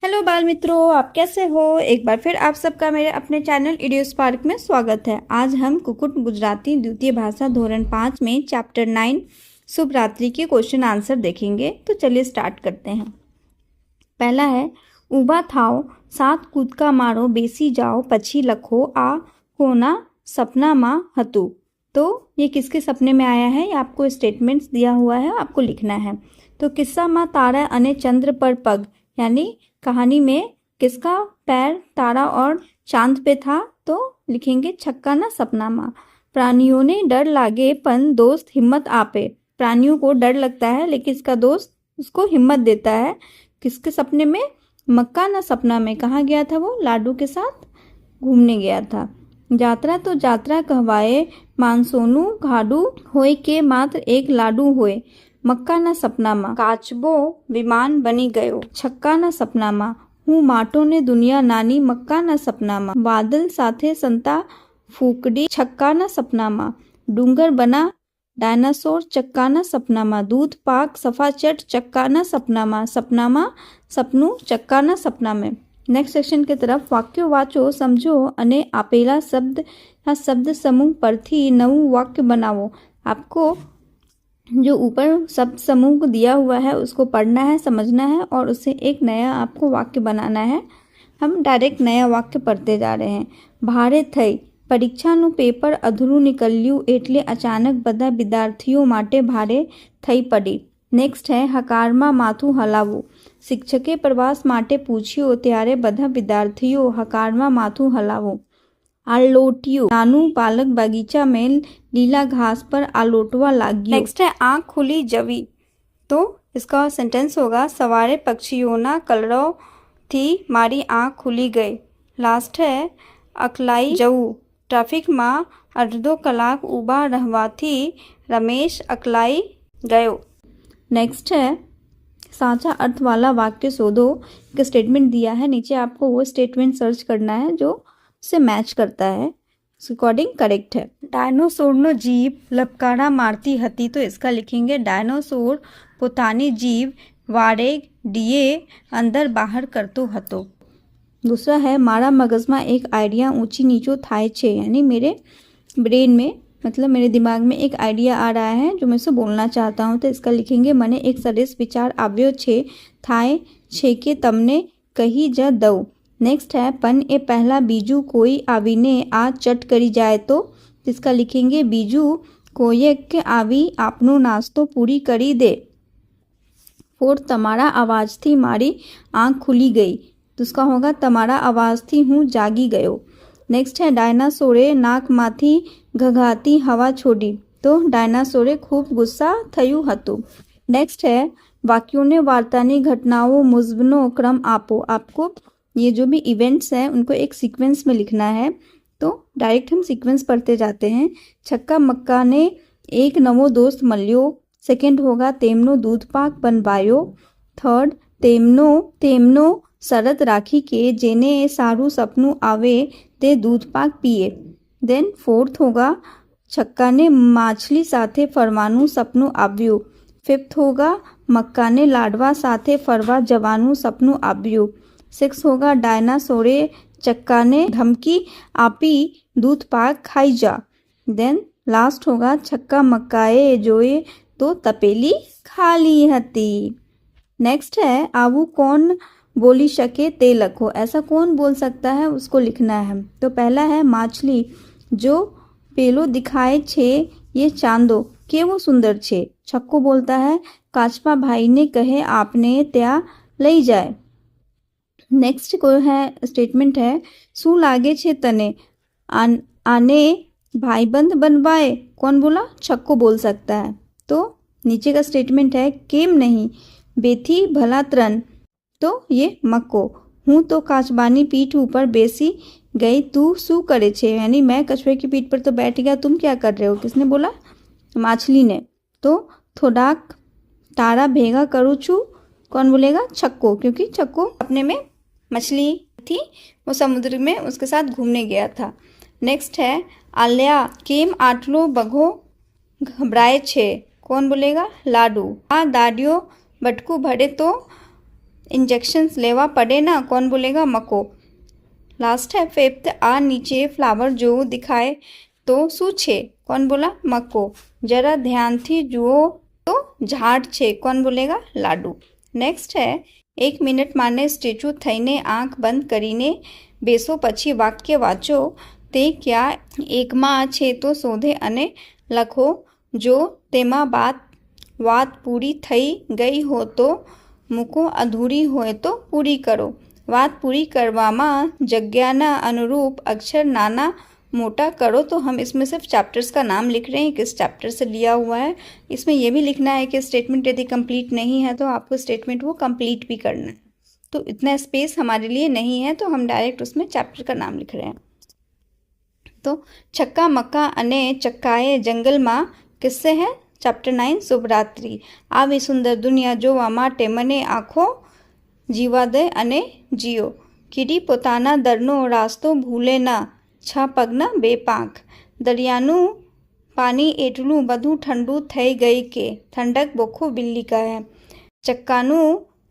Hello बाल मित्रों, आप कैसे हो। एक बार फिर आप सबका मेरे अपने चैनल इडियो स्पार्क में स्वागत है। आज हम कुकुट गुजराती द्वितीय भाषा धोरण 5 में चैप्टर 9 शुभ रात्रि के क्वेश्चन आंसर देखेंगे। तो चलिए स्टार्ट करते हैं। पहला है, ऊबा थाओ सात कूदका मारो बेसी जाओ पछी लखो आ कोना सपना माँ हतु। तो ये किसके सपने में आया है, ये आपको स्टेटमेंट्स दिया हुआ है, आपको लिखना है। तो किस्सा माँ तारा अने चंद्र पर पग, यानी कहानी में किसका पैर तारा और चांद पे था, तो लिखेंगे छक्का ना सपना माँ। प्राणियों ने डर लागे पन दोस्त हिम्मत आपे। प्राणियों को डर लगता है लेकिन इसका दोस्त उसको हिम्मत देता है। किसके सपने में, मक्का ना सपना में। कहाँ गया था वो, लाडू के साथ घूमने गया था। जात्रा तो जात्रा कहवाए मानसोनु घाडू होय के मात्र एक लाडू होय। मक्का ना सपनामा काचबो विमान बनी गयो। छक्का ना सपनामा हूँ माटो ने दुनिया नानी। मक्का ना सपनामा बादल साथे संता फूकड़ी। छक्का ना सपनामा डूंगर बना डायनासोर। चक्का ना सपनामा दूध पाक सफाचट। चक्का ना सपनामा सपनामा सपनू। चक्का ना सपना में। नेक्स्ट सेक्शन की तरफ वाक्यो वाँचो, समझो અને આપેલા શબ્દ या शब्द समूह परથી नવું वाक्य बनाओ। आपको जो ऊपर शब्द समूह को दिया हुआ है उसको पढ़ना है, समझना है और उससे एक नया आपको वाक्य बनाना है। हम डायरेक्ट नया वाक्य पढ़ते जा रहे हैं। भारे थई परीक्षाનું પેપર અધૂરું નીકળ્યું એટલે અચાનક બધા વિદ્યાર્થીઓ માટે ભારે થઈ પડી। નેક્સ્ટ है હકારમાં માથું હલાવવું। શિક્ષકે પ્રવાસ માટે પૂછ્યો ત્યારે બધા વિદ્યાર્થીઓ હકારમાં માથું હલાવો। आलोटियो नानू बालक बगीचा में लीला घास पर आलोटवा लाग्यो। नेक्स्ट है आँख खुली जवी। तो इसका सेंटेंस होगा सवारे पक्षीओना कलरव थी मारी आँख खुली गई। लास्ट है अकलाई जवू। ट्राफिक में अर्धो कलाक ऊबा रहवाथी रमेश अकलाई गयो। नेक्स्ट है साचा अर्थ वाला वाक्य शोधो। एक स्टेटमेंट दिया है, नीचे आपको वो स्टेटमेंट सर्च करना है जो से मैच करता है, अकॉर्डिंग करेक्ट है। डायनोसोर नो जीभ लपकारा मारती हती। तो इसका लिखेंगे डायनोसोर पोतानी जीभ वारे डीए अंदर बाहर करतो हतो। दूसरा है मारा मगज में एक आइडिया ऊंची नीचो थाय छे, यानी मेरे ब्रेन में मतलब मेरे दिमाग में एक आइडिया आ रहा है जो मैं उसे बोलना चाहता हूँ। तो इसका लिखेंगे मने एक सरस विचार આવ્યો છે थाय छे के तमने कही ज दઉં। नेक्स्ट है पन ए पहला बीजू कोई आवीने आ चट करी जाए। तो इसका लिखेंगे बीजू कोयक आवी आपनो नास्तो पूरी करी दे। फोर तमारा आवाज थी मारी आँख खुली गई। तो इसका होगा तमारा आवाज थी हूँ जागी गयो। नेक्स्ट है डायनासोरे नाक माथी घघाती हवा छोड़ी। तो डायनासोरे खूब गुस्सा थयु हतु। नेक्स्ट है वाक्यों ने वार्तानी घटनाओं मुजबनो क्रम आपो। आपको ये जो भी इवेंट्स हैं उनको एक सीक्वेंस में लिखना है। तो डायरेक्ट हम सीक्वेंस पढ़ते जाते हैं। छक्का मक्का ने एक नवो दोस्त मल्यो। सेकंड होगा तेमनो दूध पाक बनवायो। थर्ड तेमनो शरत राखी के जेने सारू सपनू आवे ते दूध पाक पीए। देन फोर्थ होगा छक्का ने माछली साथे फरवानु सपनू आव्यू। फिफ्थ होगा मक्का ने लाडवा साथे फरवा जवानु सपनू आव्यू। सिक्स होगा डायनासोरे चक्का ने धमकी आपी दूध पाक खाई जा। देन लास्ट होगा छक्का मक्काए जोए तो तपेली खाली हती। नेक्स्ट है आवू कौन बोली शके ते लखो। ऐसा कौन बोल सकता है उसको लिखना है। तो पहला है माछली जो पेलो दिखाए छे ये चांदो केवो सुंदर छे। छक्को बोलता है काचपा भाई ने कहे आपने त्या लई जाए। नेक्स्ट को है स्टेटमेंट है शू लागे छे तने आने भाईबंध बनवाए। कौन बोला, छक्को बोल सकता है। तो नीचे का स्टेटमेंट है केम नहीं बेथी भला त्रन। तो ये मक्को हूँ तो काचबानी पीठ ऊपर बेसी गई तू शू करे छे, यानी मैं कछुए की पीठ पर तो बैठ गया, तुम क्या कर रहे हो। किसने बोला, माछली ने। तो थोड़ाक तारा भेगा करूँ छू। कौन बोलेगा, छक्को, क्योंकि छक्को अपने में मछली थी, वो समुद्र में उसके साथ घूमने गया था। नेक्स्ट है आल्या केम आटलो बघो घबराए छे। कौन बोलेगा, लाडू। आ दाडियो बटकू भरे तो इंजेक्शंस लेवा पड़े ना, कौन बोलेगा? मको। लास्ट है 5th, आ नीचे फ्लावर जो दिखाए तो શું છે? कौन बोला? मको। जरा ध्यान थी जुओ तो झाड़ છે, कौन बोलेगा? लाडू। नेक्स्ट है 1 મિનિટ માને સ્ટેચ્યુ થઈને આંખ બંધ કરીને બેસો, પછી વાક્ય વાંચો. તે ક્યાં એકમાં છે તો શોધે અને લખો. જો તેમાં વાત પૂરી થઈ ગઈ हो तो મૂકો, અધૂરી હોય તો પૂરી કરો. बात पूरी करवामा जग्याना अनुरूप अक्षर नाना मोटा करो. तो हम इसमें सिर्फ चैप्टर्स का नाम लिख रहे हैं, किस चैप्टर से लिया हुआ है. इसमें यह भी लिखना है कि स्टेटमेंट यदि कंप्लीट नहीं है तो आपको स्टेटमेंट वो कंप्लीट भी करना है. तो इतना स्पेस हमारे लिए नहीं है, तो हम डायरेक्ट उसमें चैप्टर का नाम लिख रहे हैं. तो छक्का मक्का अने चक्काए जंगल में किस्से है. चैप्टर 9 शुभरात्रि. आवी सुंदर दुनिया जोवा माटे मने आँखों जीवा दे अने जियो. कीड़ी पोताना दरनो रास्तो भूले ना, 6 पगना 2 પાંખ. दरियाનું પાણી એટલું બધું ઠંડુ થઈ ગઈ કે ઠંડક બોખો બિલ્લી કહે. ચક્કાનું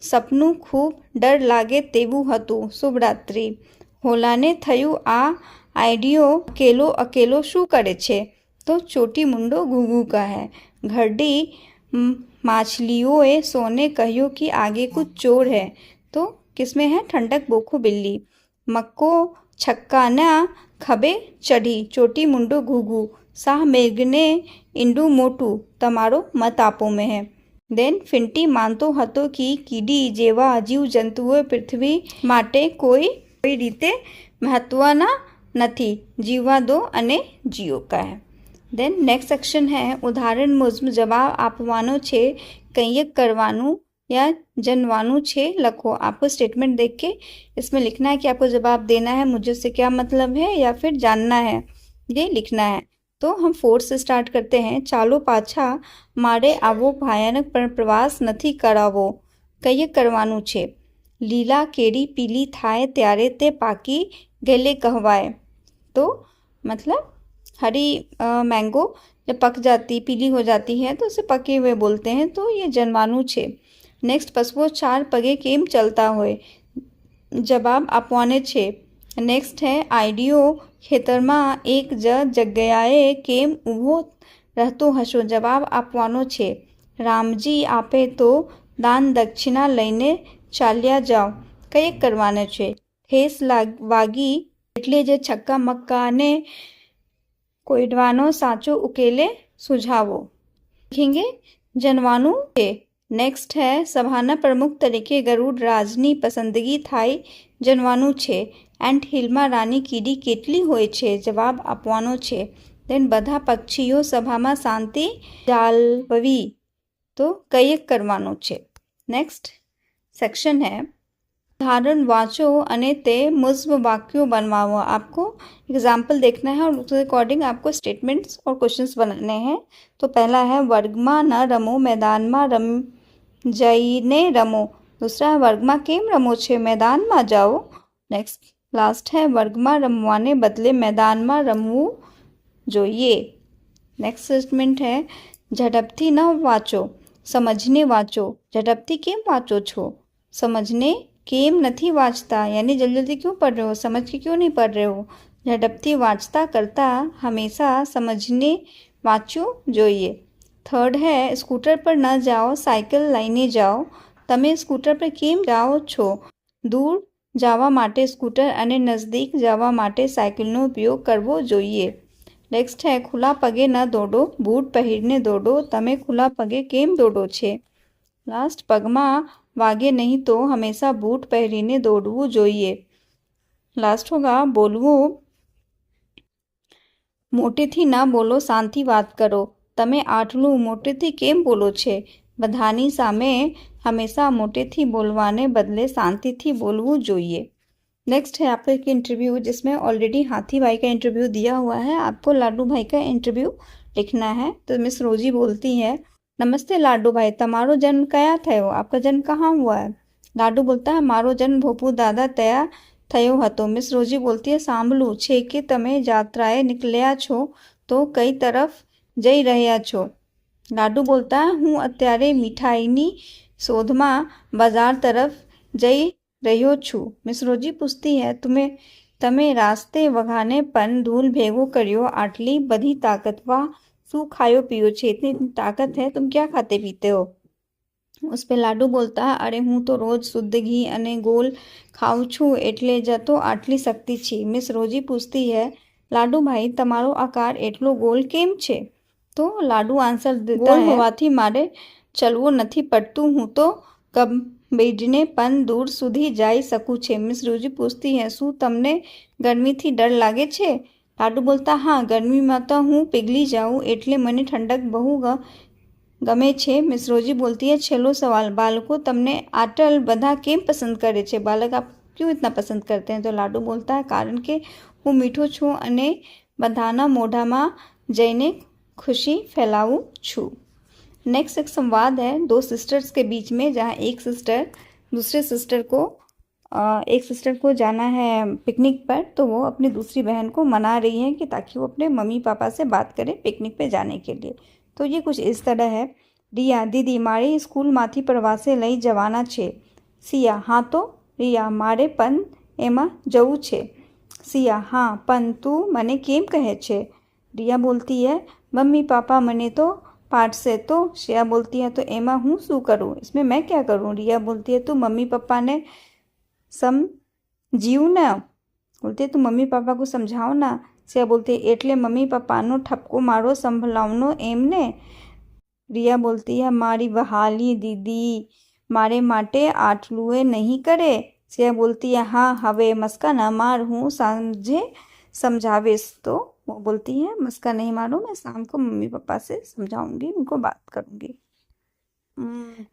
સપનું ખૂબ ડર લાગે તેવું હતું. શુભરાત્રિ. હોલાને થયું આ આઈડિયો અકેલો શું કરે છે? તો ચોટી મુંડો ઘૂઘू કહે. ઘરડી माछलियों सोने कहियो कि आगे कुछ चोर है. तो किसमें है? ठंडक बोखो बिल्ली. मक्को छक्का ना खबे चढ़ी, चोटी मुंडो घूघू. साह मेघने ईंडू मोटू, तमारो मत आपो में है. देन फिंटी मानतो हतो कि कीडी जेवा जीव जंतुओ पृथ्वी माटे कोई रीते महत्वना નથી, जीवा दो अने जियो का है. देन नेक्स्ट सेक्शन है उदाहरण मुजब जवाब आपवानो छे, કંઈક કરવાનું या जनवानु छे लखो. आपको स्टेटमेंट देख के इसमें लिखना है कि आपको जवाब देना है मुझे से क्या मतलब है या फिर जानना है, ये लिखना है. तो हम 4 से स्टार्ट करते हैं. चालो पाछा मारे आवो, भयानक पर प्रवास નથી કરાવો. કંઈક કરવાનું છે. લીલા કેરી પીલી થાય ત્યારે તે પાકી ગયેલે કહેવાય. तो मतलब हरी मैंगो जब पक जाती पीली हो जाती है तो उसे पके हुए बोलते हैं. तो ये जनवानु छे. नेक्स्ट पशुओं 4 पगे केम चलता होय. जवाब आपवाने छे. नेक्स्ट है आइडियो खेतर में एक जग्याए केम ऊभो रहतो हशो. जवाब आपवानो छे. रामजी आपे तो दान दक्षिणा लईने चाल्या जाओ. કંઈક કરવાને છે. ઠેસ વાગી એટલે જે છક્કા મક્કા ને કોઈડવાનો સાચો ઉકેલે સુझावो. लिखेंगे जनवानु है. नेक्स्ट है सभाना प्रमुख तरीके गरुड़ राजनी पसंदगी थाई जनवानु छे. एंड हिलमा रानी कीडी કેટલી હોય છે? જવાબ આપવાનો છે. देन બધા પક્ષીઓ સભામાં શાંતિ જાળવવી. તો કંઈક કરવાનું છે. नेक्स्ट सेक्शन है उदाहरण वाँचो अने ते मुजब वाक्यों बनवाओ. आपको एग्जाम्पल देखना है और उसके अकॉर्डिंग आपको स्टेटमेंट्स और क्वेश्चंस बनाने हैं. तो पहला है वर्ग में न रमो, मैदान में जईने रमो. दूसरा है वर्ग में केम रमो छे, मैदान में जाओ. नेक्स्ट लास्ट है वर्ग में रमवाने बदले मैदान में रमवू जोईए. नेक्स्ट स्टेटमेंट है झड़पथी न वाँचो, समझने वाँचो. झड़पथी केम वाँचो छो? समझने केम नहीं वाँचता, यानी जल्दी जल्दी क्यों पढ़ रहे हो, समझ के क्यों नहीं पढ़ रहे हो. झड़पथी वाँचता करता हमेशा समझने वाँचू जोईए. थर्ड है स्कूटर पर न जाओ, साइकिल लईने जाओ. तमे स्कूटर पर केम जाओ छो? दूर जावा माटे स्कूटर अने नजदीक जावा माटे साइकिलनो उपयोग करवो जोईए. नेक्स्ट है खुला पगे न दौड़ो, बूट पहिरने दौड़ो. तमे खुला पगे केम दौड़ो छे? लास्ट पगमा वागे नहीं तो हमेशा बूट पहरीने दौड़वू जोईए. लास्ट होगा बोलवू मोटेथी ना बोलो, शांति बात करो. तमे आटलू मोटेथी केम बोलो छे? बधानी सामे हमेशा मोटेथी बोलवाने बदले शांतिथी बोलवू जोईए. नेक्स्ट है आपका एक इंटरव्यू जिसमें ऑलरेडी हाथी भाई का इंटरव्यू दिया हुआ है. आपको लाडू भाई का इंटरव्यू लिखना है. तो मिस रोजी बोलती है नमस्ते लाडू भाई, तमारो जन्म कया थयो? आपका जन्म कहाँ हुआ है? लाडू बोलता है मारो जन्म भोपू दादा तया थयो हतो. मिस रोजी बोलती है सांभळ्યું છે કે તમે જાત્રાએ નીકળ્યા છો તો કઈ તરફ જઈ રહ્યા છો? લાડુ બોલતા હું અત્યારે મીઠાઈની શોધમાં બજાર તરફ જઈ રહ્યો છું? મિસ રોજી પૂછતી है તમે રાસ્તે વઘાને પણ ધૂલ ભેગો કર્યો, આટલી બધી તાકતવા શું ખાયો પીયો છે? इतनी ताकत है, तुम क्या खाते पीते हो? उस पे लाडू बोलता है, अरे હું તો રોજ શુદ્ધ ઘી અને ગોલ ખાઉં છું એટલે જ તો આટલી શક્તિ છે. મિસ રોજી પૂછતી है, લાડુ ભાઈ તમારો આકાર એટલો ગોલ કેમ છે? તો લાડુ આન્સર દેતા है, હોવાથી મારે ચલવું નથી પડતું, હું તો ગંભીરને પણ દૂર સુધી જઈ શકું છે. મિસ રોજી પૂછતી है, શું તમને ગરમીથી ડર લાગે છે? લાડુ બોલતા, હા, ગરમીમાં તો હું પીગળી જાઉં એટલે મને ઠંડક બહુ ગમે છે. મિસ રોજી बोलती है, छेल्लो सवाल, बालको તમને આટલ બધા કેમ પસંદ કરે છે? બાલક આપ क्यों इतना पसंद करते हैं? तो लाडू बोलता है, कारण કે હું મીઠું છું અને બધાના મોઢામાં જઈને खुशी फैलाऊं છું. नेक्स्ट एक संवाद है दो सिस्टर्स के बीच में, जहाँ एक सिस्टर को जाना है पिकनिक पर, तो वो अपनी दूसरी बहन को मना रही है कि ताकि वो अपने मम्मी पापा से बात करे पिकनिक पे जाने के लिए. तो ये कुछ इस तरह है. रिया, दीदी मारे स्कूलમાંથી પ્રવાસે લઈ જવાના છે. સિયા, હા તો. રિયા, મારે પણ એમાં જવું છે. સિયા, હા, પણ તું મને કેમ કહે છે? रिया बोलती है, मम्मी पापा मने तो पाठ से. तो श्रेया बोलती है, तो एमा हूँ शू करूँ, इसमें मैं क्या करूँ? रिया बोलती है, तू मम्मी पापा ने समझ्યું ना. बोलती है, तू मम्मी पापा को समझाओ ना. श्रेया बोलती है, एटले मम्मी पापानो ठपको मारो संभलावनो एમને. रिया बोलती है, मारी वहाली दीदी मारे माटे आटलुए नहीं करे. श्रेया बोलती है, हाँ, हवे मस्का ना मार, हूँ सांझे समझावेश. तो वो बोलती है, मस्का नहीं मारो, मैं शाम को मम्मी पापा से समझाऊंगी, उनको बात करूंगी.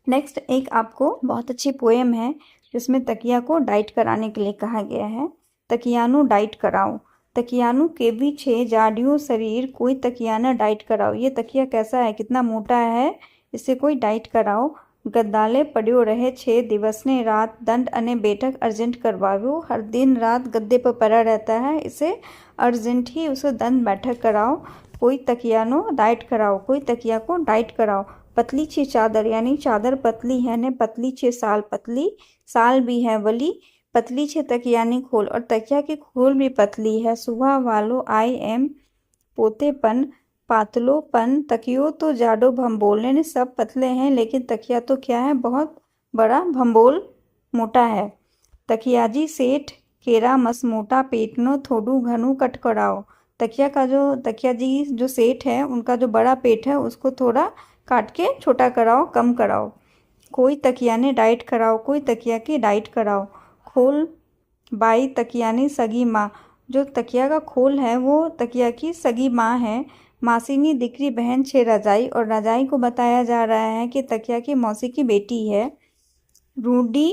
नेक्स्ट एक आपको बहुत अच्छी पोएम है जिसमें तकिया को डाइट कराने के लिए कहा गया है. तकियाનું डाइट कराओ. तकियाનું केवी छे जाडियो शरीर, कोई तकियाना डाइट कराओ. ये तकिया कैसा है, कितना मोटा है, इसे कोई डाइट कराओ. गद्दाले पड्यो रहे छे दिवसने रात, दंड अने बैठक अर्जेंट करवाव्यो. हर दिन रात गद्दे पर पड़ा रहता है, इसे अर्जेंट ही उसे दंड बैठक कराओ. कोई तकियानो डाइट कराओ. कोई तकिया को डाइट कराओ. पतली छे चादर, यानी चादर पतली है ने पतली छे साल, पतली साल भी है वली. पतली छे तकियानी खोल, और तकिया की खोल भी पतली है. सुबह वालो आई एम पोते पन पातलो पन, तकियो तो जाडो भंबोल. ने सब पतले हैं लेकिन तकिया तो क्या है, बहुत बड़ा भंबोल मोटा है. तकियाजी सेठ केरा मस मोटा पेटनो, थोड़ू घनू कटकराओ. तकियाजी जो सेठ है उनका जो बड़ा पेट है उसको थोड़ा काट के छोटा कराओ, कम कराओ. कोई तकिया ने डाइट कराओ. कोई तकिया की डाइट कराओ. खोल बाई तकियानी सगी माँ. जो तकिया का खोल है वो तकिया की सगी माँ है. मासीनी दिकरी बहन छे रजाई, और रजाई को बताया जा रहा है कि तकिया की मौसी की बेटी है. रूडी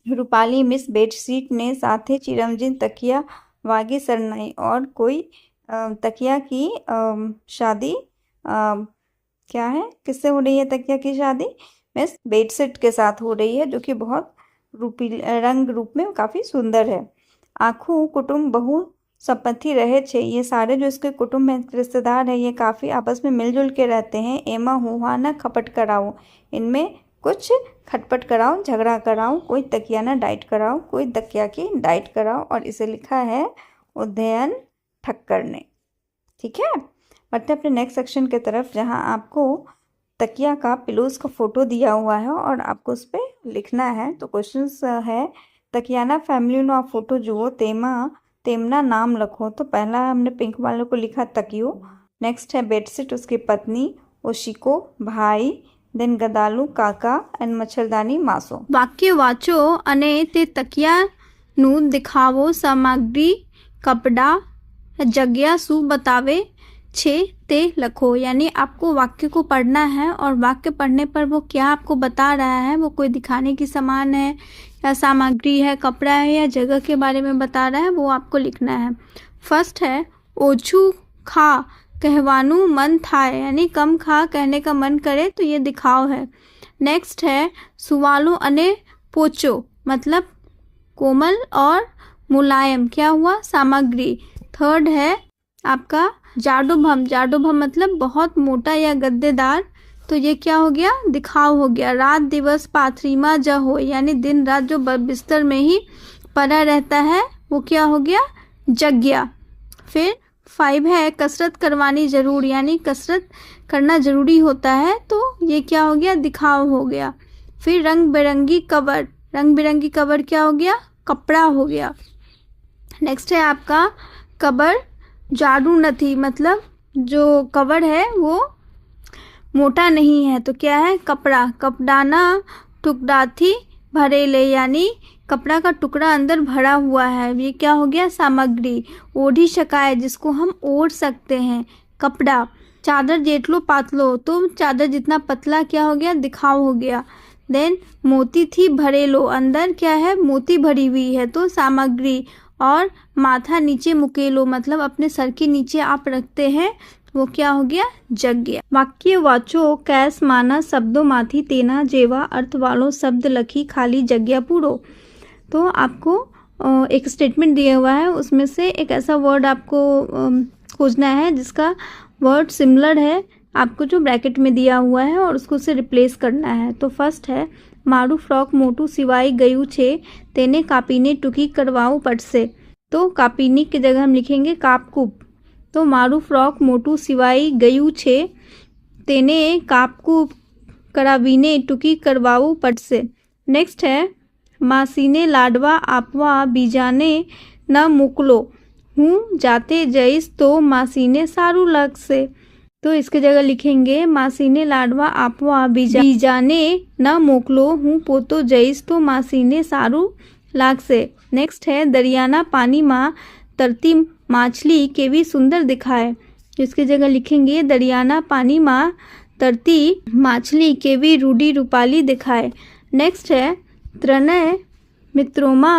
रूपाली मिस बेडशीट ने साथे चिरमजीन तकिया वागी सरनाई. और कोई तकिया की शादी क्या है, किससे हो रही है तकिया की शादी? मिस बेडशीट के साथ हो रही है, जो कि बहुत रंग रूप में काफ़ी सुंदर है. आखू कुटुंब बहु संपत्ति रहे छे. ये सारे जो इसके कुटुंब हैं, रिश्तेदार हैं, ये काफ़ी आपस में मिलजुल के रहते हैं. एमा हुआ न खपट कराओ. इनमें कुछ खटपट कराओ, झगड़ा कराओ. कोई तकिया ना डाइट कराओ. कोई तकिया की डाइट कराओ. और इसे लिखा है उदयन ठक्कर ने. ठीक है, बढ़ते अपने नेक्स्ट सेक्शन की तरफ, जहाँ आपको तकिया का पिलोज का फोटो दिया हुआ है और आपको उस पर लिखना है. तो क्वेश्चंस है, तकियाना फैमिलीनो आ फोटो जुओ, तेमना नाम लखो. तो पहला हमने पिंक वालों को लिखा तकियो. नेक्स्ट है बेडशीट, उसकी पत्नी, ओशिको भाई, देन गदालू काका एंड मच्छरदानी मासो. वाक्य वाचो અને તે તકિયાનું દેખાવો, સામગ્રી, કપડા, જગ્યા શું बतावे छे ते लखो. यानी आपको वाक्य को पढ़ना है और वाक्य पढ़ने पर वो क्या आपको बता रहा है, वो कोई दिखाने की सामान है या सामग्री है, कपड़ा है या जगह के बारे में बता रहा है, वो आपको लिखना है. फर्स्ट है ओछू खा कहवानू मन थाय, यानी कम खा कहने का मन करे तो ये दिखाव है. नेक्स्ट है सुवालो अने पोचो, मतलब कोमल और मुलायम, क्या हुआ, सामग्री. थर्ड है आपका जाडो भम. जाडो भम मतलब बहुत मोटा या गद्देदार. तो ये क्या हो गया, दिखाव हो गया। रात दिवस पाथरीमा ज हो, यानी दिन रात जो बिस्तर में ही पड़ा रहता है वो क्या हो गया, जग गया। फिर 5 है कसरत करवानी जरूर, यानी कसरत करना ज़रूरी होता है, तो ये क्या हो गया, दिखाव हो गया। फिर रंग बिरंगी कवर, रंग बिरंगी कवर क्या हो गया, कपड़ा हो गया। नेक्स्ट है आपका कबर जाड़ू नथी, मतलब जो कवर है वो मोटा नहीं है, तो क्या है, कपड़ा। कपड़ाना टुकड़ा थी भरेले, यानी कपड़ा का टुकड़ा अंदर भरा हुआ है, ये क्या हो गया, सामग्री। ओढ़ी शकाय, जिसको हम ओढ़ सकते हैं, कपड़ा। चादर जेटलो पातलो, तो चादर जितना पतला क्या हो गया, दिखाव हो गया। देन मोती थी भरेलो, अंदर क्या है, मोती भरी हुई है, तो सामग्री। और माथा नीचे मुकेलो, मतलब अपने सर के नीचे आप रखते हैं, वो क्या हो गया, जग गया। वाक्य वाचो कैस माना शब्दों माथी तेना जेवा अर्थ वालों शब्द लखी खाली जगह पूरो। तो आपको एक स्टेटमेंट दिया हुआ है, उसमें से एक ऐसा वर्ड आपको खोजना है जिसका वर्ड सिमिलर है आपको जो ब्रैकेट में दिया हुआ है, और उसको से रिप्लेस करना है। तो फर्स्ट है मारू फ्रॉक मोटू सिवाई गयू छे तेने कापीने टुकी करवाऊ पट से। तो कापीनी की जगह हम लिखेंगे कापकूप। तो मारू फ्रॉक मोटू सिवाई गयू छे तेने कापकूप करावीने टुकी करवाऊ पट से। नेक्स्ट है मासीने लाडवा आपवा बीजाने न मोकलो हूँ जाते जईस तो मासीने सारू लग से। तो इसके जगह लिखेंगे मासीने लाडवा आपवा बीजाने न मोकलो हूँ पोतो जईस तो मासीने सारू लाग से। नेक्स्ट है दरियाना पानी माँ तरती माछली केवी सुंदर दिखाए, इसके जगह लिखेंगे दरियाना पानी माँ तरती माछली केवी रूडी रूपाली दिखाए। नेक्स्ट है ત્રણેય મિત્રોમાં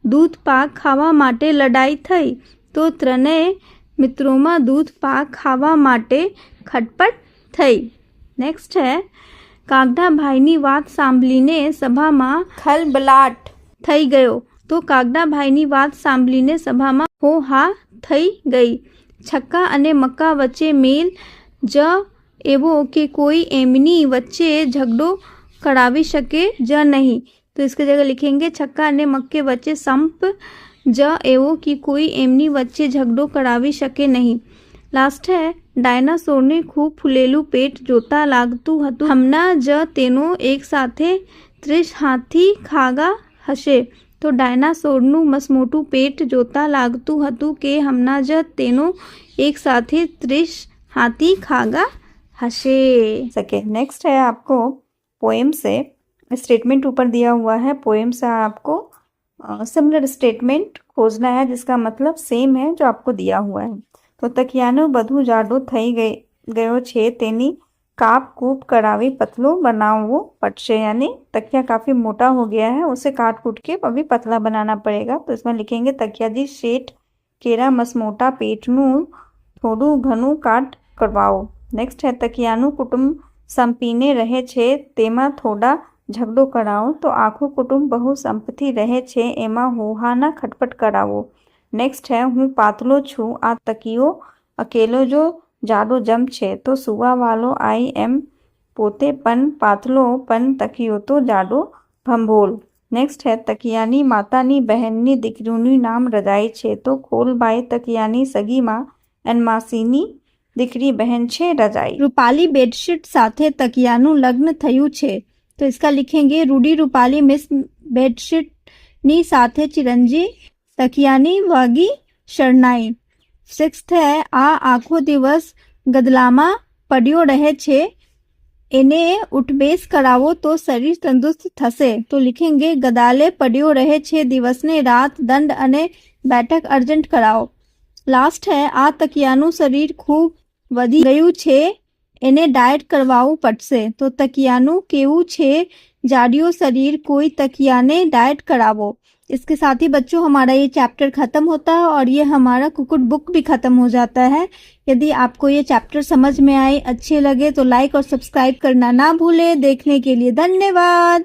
દૂધ પાક ખાવા માટે લડાઈ થઈ, તો ત્રણેય મિત્રોમાં दूध पाक खावा माटे खटपट થઈ। नेक्स्ट है કાગડા ભાઈની વાત સાંભળીને સભામાં ખલબલાટ થઈ ગયો, તો કાગડા ભાઈની વાત સાંભળીને સભામાં હો હા થઈ ગઈ। છક્કા અને મક્કા વચ્ચે મેલ જ એવો કે કોઈ એમની વચ્ચે ઝઘડો કરાવી શકે જ નહીં, तो इसके जगह लिखेंगे छक्का અને મક્કે વચ્ચે સંપ જ એવો कि कोई એમની વચ્ચે ઝઘડો કરાવી શકે નહીં। લાસ્ટ है ડાયનાસોરને ખૂબ ફૂલેલું પેટ જોતા લાગતું હતું હમણાં જ તેનો એક સાથે 30 હાથી ખાગા હશે, તો ડાયનાસોરનું મસમોટું પેટ જોતા લાગતું હતું કે હમણાં જ તેનો એક સાથે 30 हाथी खागा हसे सके। नेक्स्ट है आपको पोएम से स्टेटमेंट ऊपर दिया हुआ है, पोएम से आपको सिमिलर स्टेटमेंट खोजना है जिसका मतलब सेम है जो आपको दिया हुआ है। तो तकियानो बधु जाडो थई गयो छे तेनी काप कूप करावी पतलो बनावो पटशे, यानी तकिया काफ़ी मोटा हो गया है, उसे काट कूट के अभी पतला बनाना पड़ेगा। तो इसमें लिखेंगे तकिया जी शेठ केरा मसमोटा पेटनू थोड़ू घणू काट करवाओ। नेक्स्ट है तकियानु कुटुंब संपीने रहे छे तेमा थोड़ा झगड़ो कराओ, तो आखो कुटुंब बहु संपत्ति रहे छे एमा होहाना खटपट करावो। नेक्स्ट है हूँ पातलो छू आ तकियो अकेलो जो जाडो जम छे, तो सुवा वालो आई एम पोते पन पातलो पन तकियो तो जाडो भंभोल। नेक्स्ट है तकियानी मातानी बहननी दीकरीનું नाम रजाई छे, तो खोलबाई तकियानी सगी माँ एन मासीनी दीकरी बहन छे रजाई। रूपाली बेडशीट साथे तकियाનું लग्न થયું છે, तो इसका लिखेंगे रूडी रूपाली मिस बेडशीट नी साथे चिरंजी तकियानी वागी शरणाई। 6th है आ आखो दिवस गदलामा पड्यो रहे छे एने उठबेस करावो तो शरीर तंदुरुस्त थशे, तो लिखेंगे गदाले पड्यो रहे छे दिवस ने रात दंड अने बैठक अर्जंट कराओ। लास्ट है आ तकियानु शरीर खूब वधी गयु छे एने डाइट करवाऊ पड़से, तो तकियानु केवू छे जाडियो शरीर कोई तकिया ने डाइट करावो। इसके साथ ही बच्चों हमारा ये चैप्टर खत्म होता है और ये हमारा कुकुट बुक भी खत्म हो जाता है। यदि आपको ये चैप्टर समझ में आए, अच्छे लगे तो लाइक और सब्सक्राइब करना ना भूले। देखने के लिए धन्यवाद।